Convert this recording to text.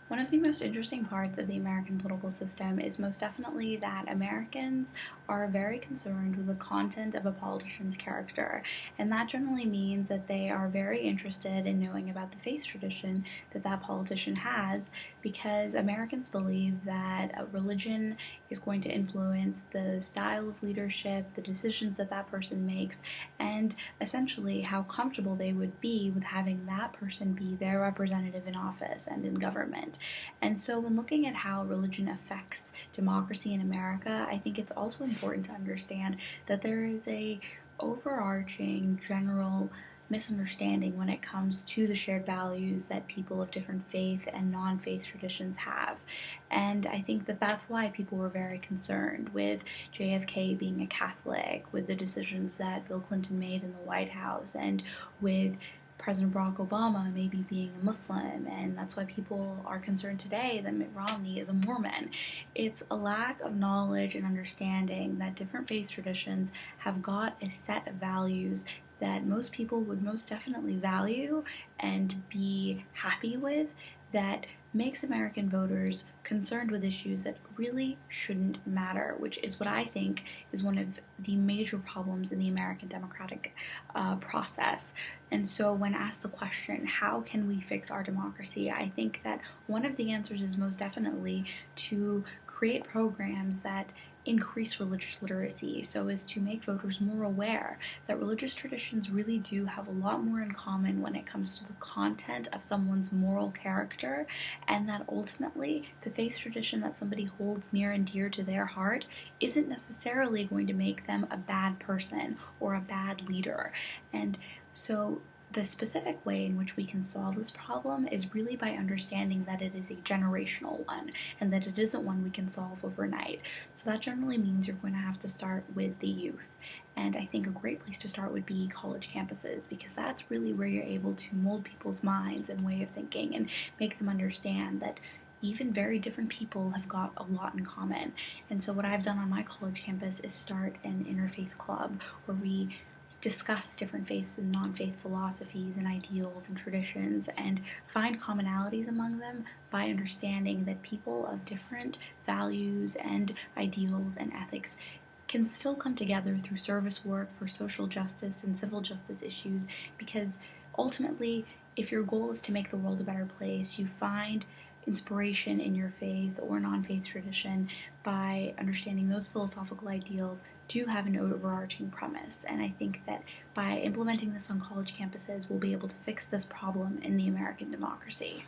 One of the most interesting parts of the American political system is most definitely that Americans are very concerned with the content of a politician's character, and that generally means that they are very interested in knowing about the faith tradition that that politician has, because Americans believe that a religion is going to influence the style of leadership, the decisions that that person makes, and essentially how comfortable they would be with having that person be their representative in office and in government. And so, when looking at how religion affects democracy in America, I think it's also important to understand that there is a overarching general misunderstanding when it comes to the shared values that people of different faith and non-faith traditions have. And I think that that's why people were very concerned with JFK being a Catholic, with the decisions that Bill Clinton made in the White House, and with President Barack Obama maybe being a Muslim, and that's why people are concerned today that Mitt Romney is a Mormon. It's a lack of knowledge and understanding that different faith traditions have got a set of values that most people would most definitely value and be happy with, that makes American voters concerned with issues that really shouldn't matter, which is what I think is one of the major problems in the American democratic process. And so, when asked the question, how can we fix our democracy? I think that one of the answers is most definitely to create programs that increase religious literacy so as to make voters more aware that religious traditions really do have a lot more in common when it comes to the content of someone's moral character, and that ultimately the faith tradition that somebody holds near and dear to their heart isn't necessarily going to make them a bad person or a bad leader. And so the specific way in which we can solve this problem is really by understanding that it is a generational one and that it isn't one we can solve overnight. So that generally means you're going to have to start with the youth. And I think a great place to start would be college campuses, because that's really where you're able to mold people's minds and way of thinking and make them understand that even very different people have got a lot in common. And so, what I've done on my college campus is start an interfaith club where we discuss different faiths and non-faith philosophies and ideals and traditions and find commonalities among them by understanding that people of different values and ideals and ethics can still come together through service work for social justice and civil justice issues, because ultimately, if your goal is to make the world a better place, you find inspiration in your faith or non-faith tradition by understanding those philosophical ideals do have an overarching premise. And I think that by implementing this on college campuses, we'll be able to fix this problem in the American democracy.